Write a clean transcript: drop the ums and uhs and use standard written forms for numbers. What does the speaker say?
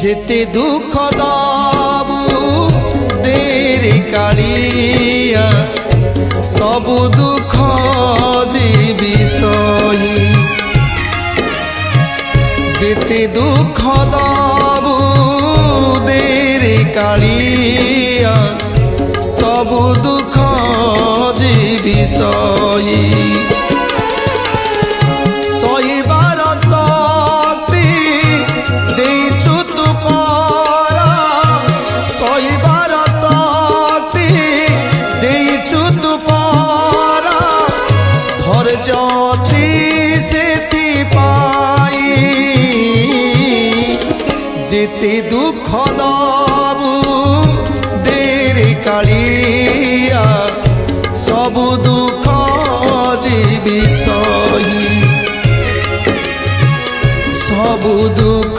যেতে দুঃখ দাবু তেরে কালিয়া সবু দুঃখ যে বিষয়ী যেতে দুঃখ দাবু তেরে কালিয়া সবু দুঃখ যে বিষয়ী সইবার শক্তি দেইছু তু পরা সইবার শক্তি দেইছু তু পরা ধৈর্য ଅଛି ସେଥିପାଇଁ যেতে দুঃখ দবু দেরে কালিয়া সবু দুঃখ যে বিষয়ী সবু দুঃখ